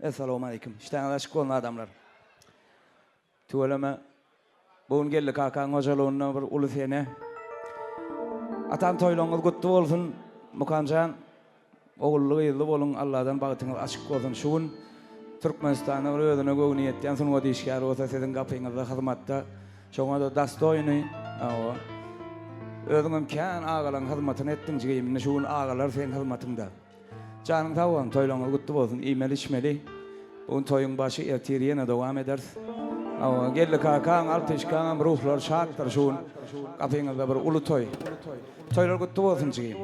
Assalamu alaikum. İşten aşık olan adamlar. Tuvalama bugün geldik Hakan Hocalıoğlu'na bir ulu sene. Atan toyluğunuz kutlu olsun. Mukancan oğullu yıllı olun. Allah'tan bağıtınız açık olsun. Şuun Türkmenistan'ın ödüne göğünü yetten sonra dişkar olsa sizin kapınızda hizmette. Şoňa da dastoyny. Ödüňem kän ağalan hizmetini etdiň jigimine şuun ağalar sen hizmetinde. Canın sağ olun, toyluğunuz kutlu olsun. İyimeli içmeli. Bugün toyun başı ertiriyene devam ederiz. Geldik Hakan, Alteşkan, ruhlar şaktır şuun. Kapınızda bir ulu toy. Toylar kutlu olsun jigim.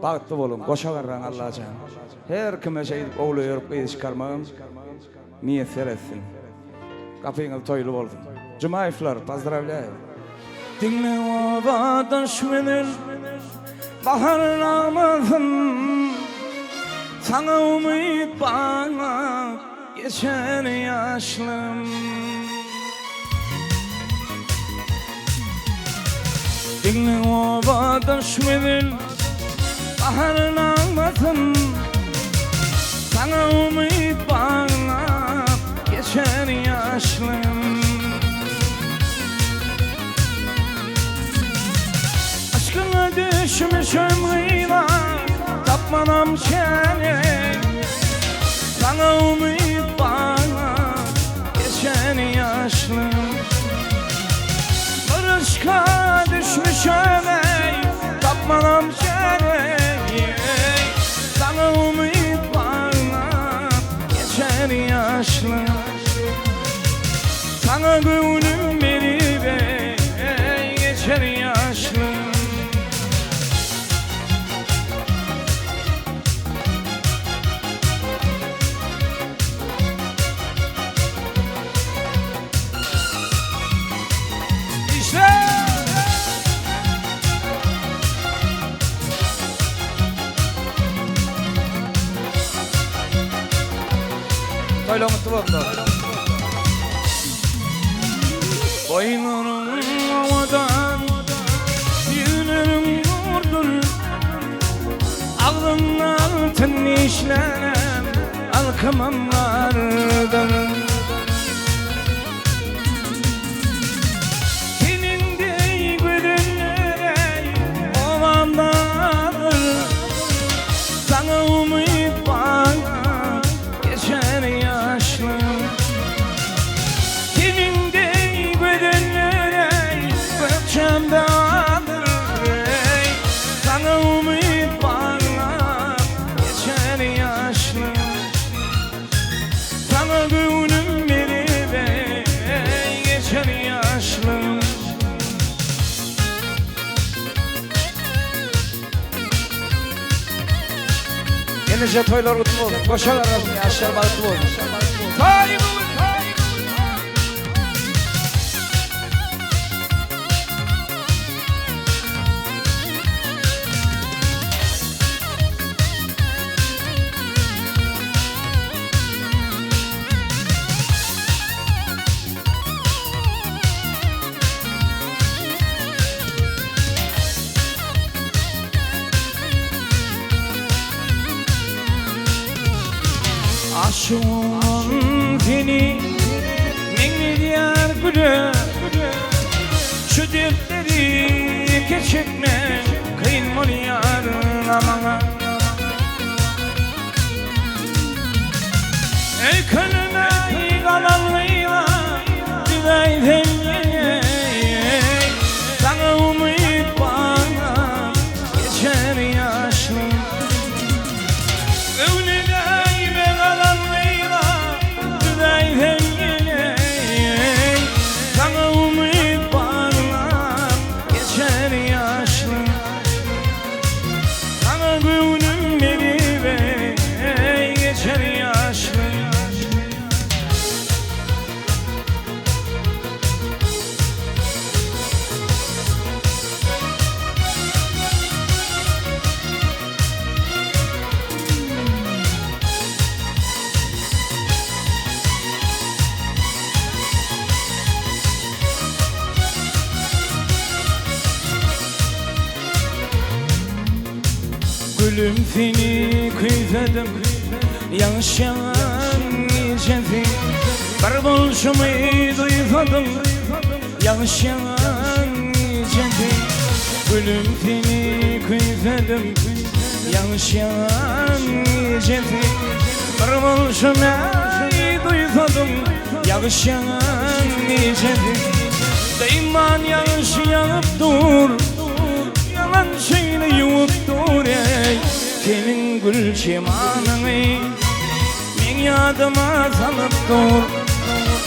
Bağıtlı olun, koşa garran Allah can. Her kime şey oğlu yorup gıydı çıkarmağım. Niyet seretsin. Kapınız toylu olsun. Cumayflar, pozdravляю. Dinle o vadaş menir, bahar namazın. Sana umut bana geçer yaşlım. Dinle o vadaş menir, bahar namazın. Sana umut bana geçer yaşlım. Aşkına düşmüş ömrüyle tapmanam seni. Sana umut bana geçen yaşlım. Barışka düşmüş ömrüyle tapmanam seni. Sana umut bana geçen yaşlım. Sana gönlüm verip geçer yaşlım. Toyluğun kutlu olsun. Boynunun havadan yüzünün vurdur. Ağzının altın işlenen alkımamlardan. Senin de gönüllere olanlardır. Sana umut bana geçer yaşlım. Senin de gönüllere ölçemdadır. Sana umut bana geçer yaşlım. Sana gönlüm verip geçer yaşlım. Gelince toylar kutlu olsun. Koşar arasın, yaşlar balıklı olsun. Sahibi olun. Aşığım seni minni diyar gülü. Şu dertleri geçirme kıyın yarlamana. Ey kalına kalanlıyla düzeyden ye. Sana umut bana geçer yaşlım. Sana umut bana geçer yaşlım. Sana gönlüm verip geçer yaşlım. Gülüm seni kıyzadım, yanlış yalan oluşumu duymadım, yaşayan nicedi. Gülüm seni kıyfedim, yaşayan nicedi. Bir oluşumu duymadım, yaşayan nicedi. Deyman yaşayıp dur, yalan şeyini yuvup dur ey. Senin gül çimanını men yadıma salıp dur.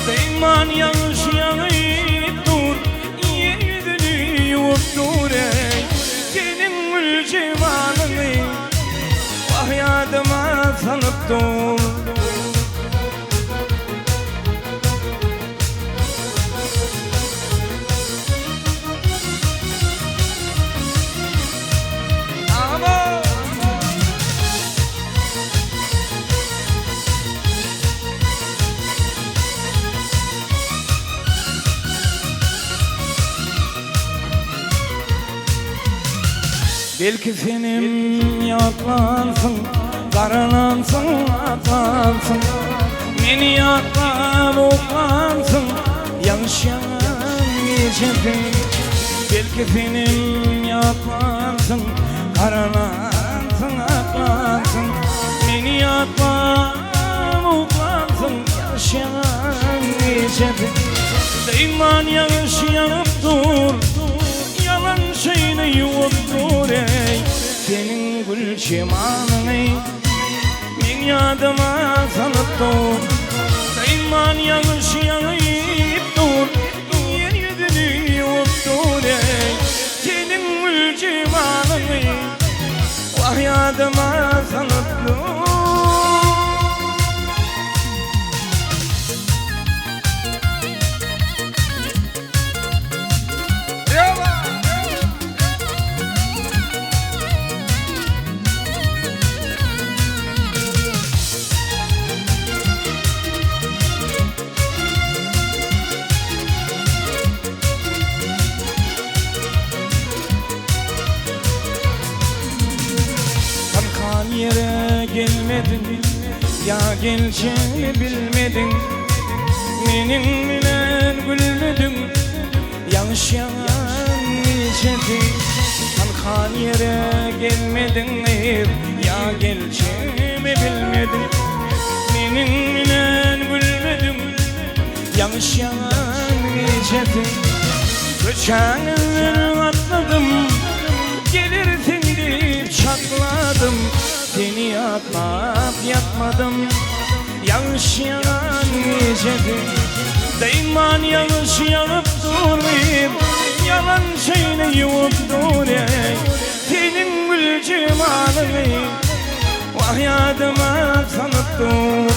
Deyman yaşayıp dur, yüzünü yuvup dur ey. Senin gül çimanını vah yadıma salıp dur. Belki senin yaklansın, karalansın, atlansın. Beni yaklan, oklansın, yaşayan nicedi. Belki senin yaklansın, karalansın, atlansın. Beni yaklan, oklansın, yaşayan nicedi. Deyman yaşayıp dur, yalan şeyini yuvup dur ey. Senin gül çimanını men yadıma salıp dur. Deyman yaşayıp dur, yüzünü yuvup dur ey. Senin gül çimanını vah yadıma salıp dur. Yere gelmedin, ya geleceğini bilmedin. Benim bilen gülmedin, yaşayan nicedi. Kalkan yere gelmedin, ya geleceğimi bilmedin. Benim bilen gülmedin, yaşayan nicedi. Geçen yıl atladım, gelirsin deyip çatladım. Seni yatmak yatmadım, yaşayan nicedi. Deyman yaşayıp durmayayım, yalan şeyini yuvup dur ey. Senin gül cimanını vah yadıma salıp dur.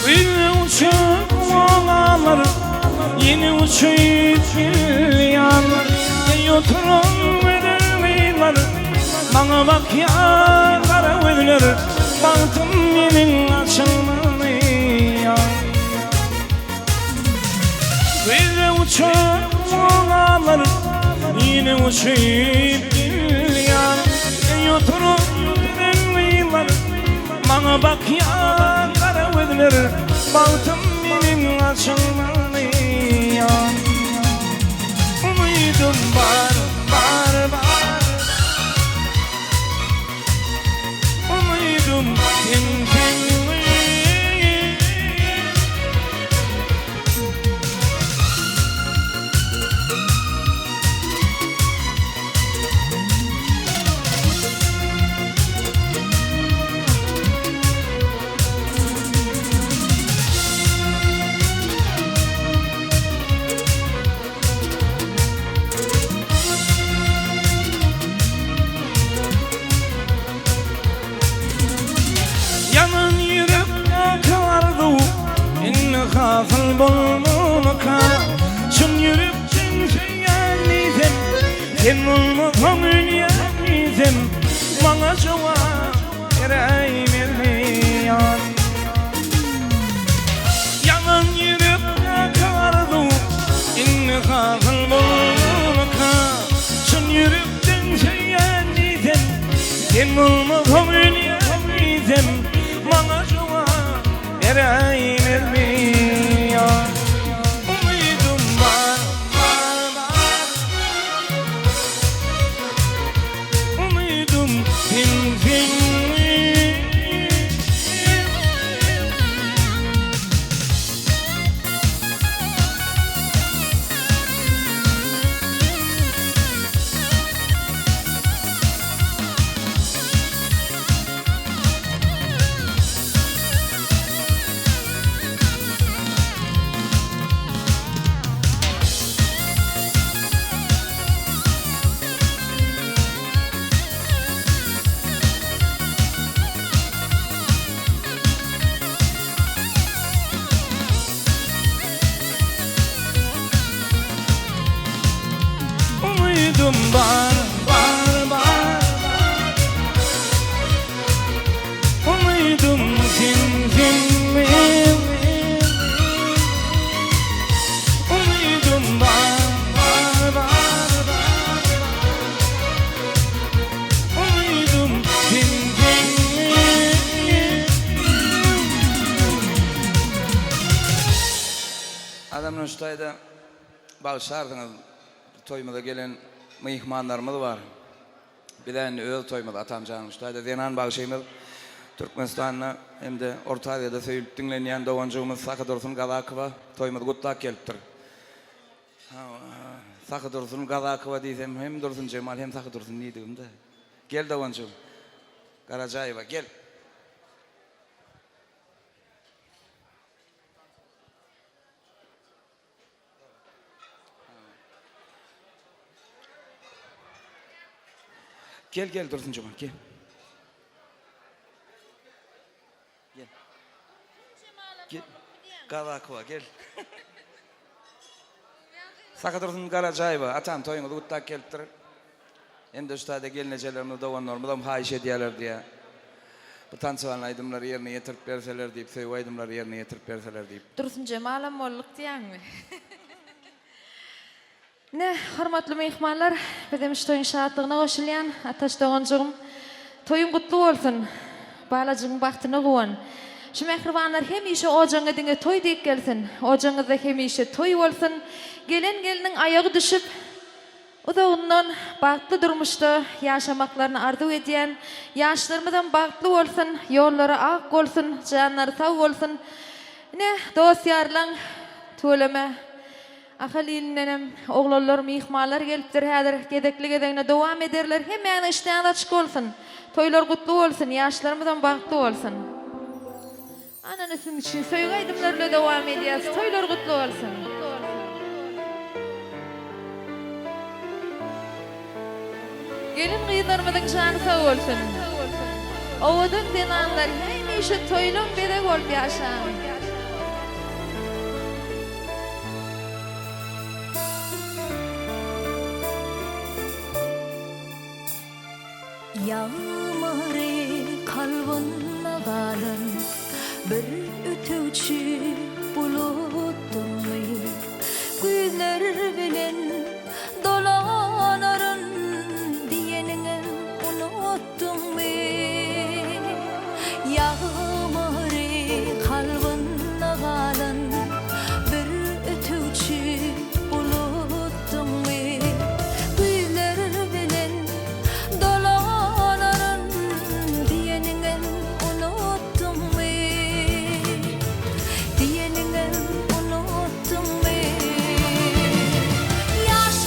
Yine uçup olanlar, yine uçup gülyanlar. Ey oturum ödülmeyler, bana bak ya kara gözler. Baktım benim açılmalı ya. Yine uçup olanlar, yine uçup gülyanlar. Ey oturum ödülmeyler, bana bak ya kara gözler. Baktım benim açılmalı ya. Umudum var, var, var. Umudum senden. yürüpçün söyyanizem sen olmasam ülyanizem bana cevap vereyim yalan yürüp akardu inni kazıl bulmaka şun yürüpçün söyyanizem sen olmasam ülyanizem bana cevap vereyim Bar, bar, bar umuydum sinsinmi umuydum bar, bar, bar umuydum sinsinmi adamın üstayda bağışlardınız toymada gelen mihmanlarımız var. Bir de özel toymada atamcanım üstayda denan bağışayımız Türkmenistan'a hem de Orta Asya'da söyleyip dinleyen doğancığımız Sakı Dursun Gazakova toymada kutlak geliptir. Sakı Dursun Gazakova diysem hem Dursun Cemal hem Sakı Dursun neydim de. Gel doğancığım. Karacayeva gel. Gel Dursun Cemal gel. Gel. Gazakova gel. Sakı Dursun Karacayeva atam toyunu kutlak geliptir. Hem de üstada gelinecelerimiz doğanlarımız hayiş ediyorlar diye. Bu tanıtılan aydımları yerine getirip verseler deyip, söy aydımları yerine getirip verseler deyip. Dursun Cemal'a molluk diyen mi? Ne, hormatly mehmanlar, bizim toyun şahatlığına koşulayan ataş doğancığım, toyun kutlu olsun, balacığın baktını kuvan. Şu mehribanlar hemişe ocağı dine toy deyip gelsin, ocağınızda hemişe toy olsun, gelinin ayağı düşüp, udağından baktlı durmuştu, yaşamaklarını arzu ediyen, yaşlarımızdan baktlı olsun, yolları ak olsun, canları sağ olsun. Ne, dost yarlan, tuğleme, Ahalinenem, oğlanlar, mihmanlar gelipdir, hadir gedekli gedekine devam ederler. Hemen işten açık olsun. Toylar kutlu olsun, yaşlarımızdan baktlı olsun. Ananızın için soyun aydımlarla devam ediyoruz. Toylar kutlu olsun. Gelin kıyılarımızın canı sağ olsun. Ovudun denanlar, hemişe toylun bedek ol yaşam. Yağmurı kalbinle kalın bir ötücü bulutturmayı güller bilen dolanarın diyenini unuttun mu? Yağmurı kalbinle kalın bir ötücü bulutturmayı Yaş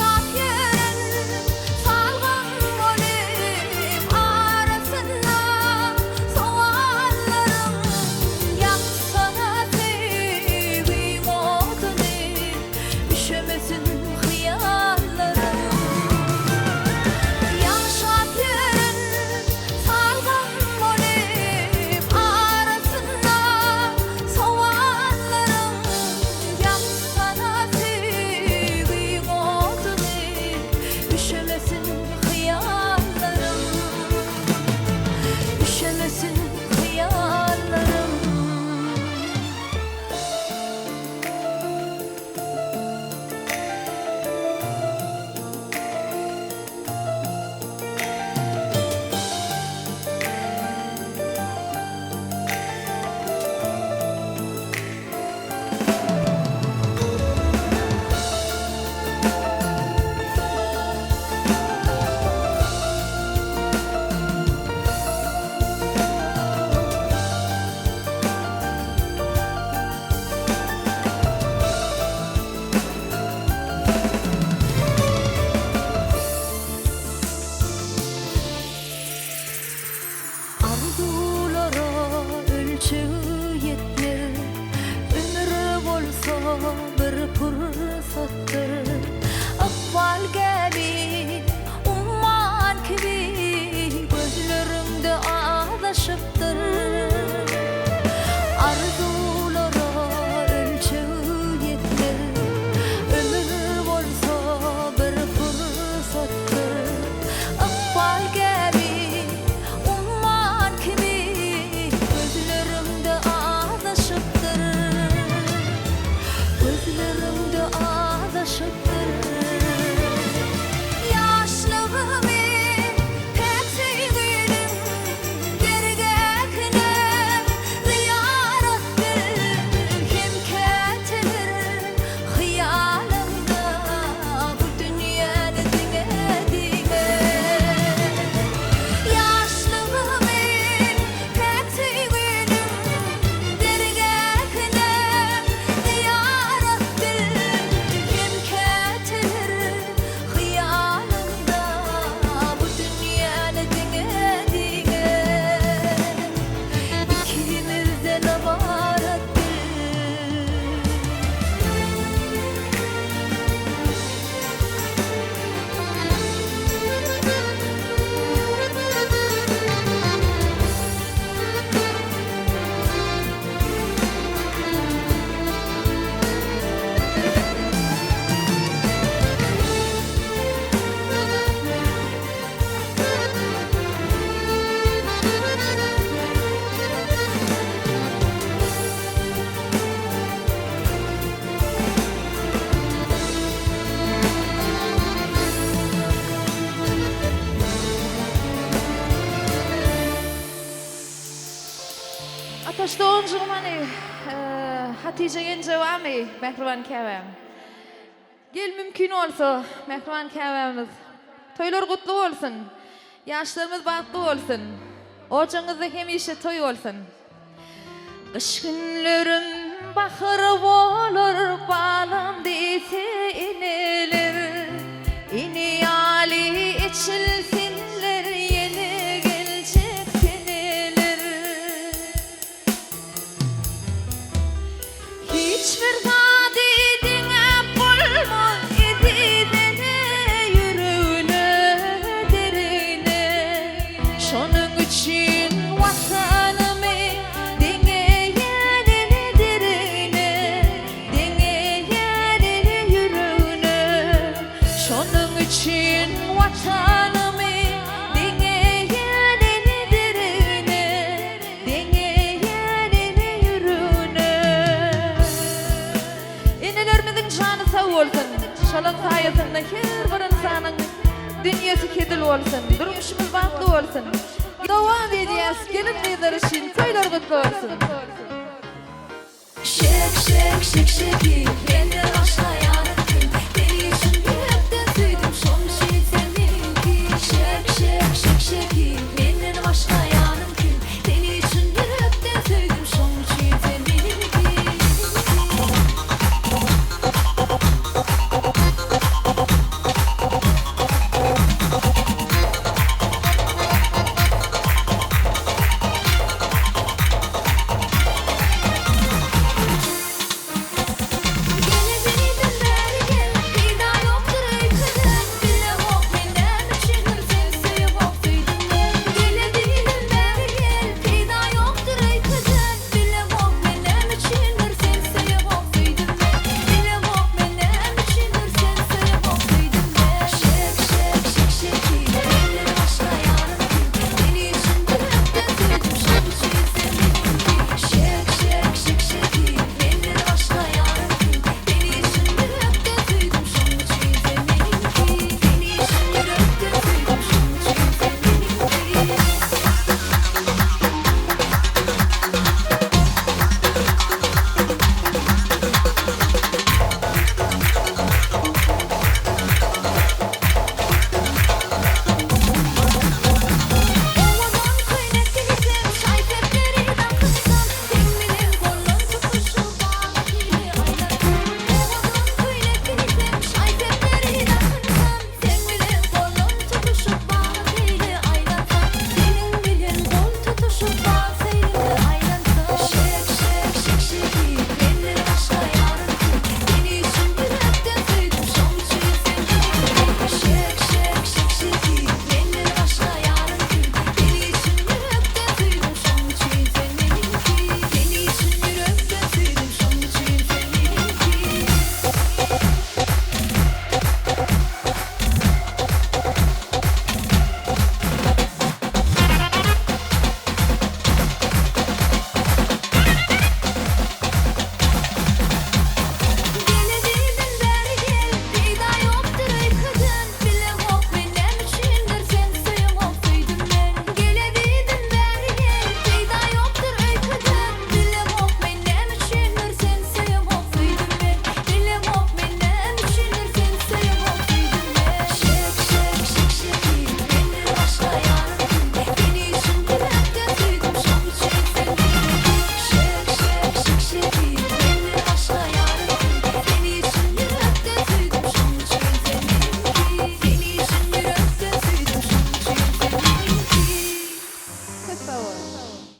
Ataş doğuncum hani Hatice Gencevami, Mehriban Kevem. Gel mümkün olsa Mehriban Kevemimiz. Toylar kutlu olsun. Yaşlarımız bahtlı olsun. Ocanızda hemişe toy olsun. Kış günlerim bahar olur, bağlam deyse inilir. İniyali içilsinler, yeni gelecek seneler. Hiçbir gadidine bulmaz ididene, yürüne derine. Şonun için vatanımı deneyenine derine, deneyenine yürüne. Şonun için vatanımı deneyenine derine, deneyenine yürüne. İnelerimizin canı sağ olsun. Şalın sayesinde her bir insanın dünyası kedil olsun. Durmuşumuz bahtlı olsun. Devam edeceğiz. Gelin lider için toylar kutlu olsun. Shake, shake, shake, shake it. Kendi başlaya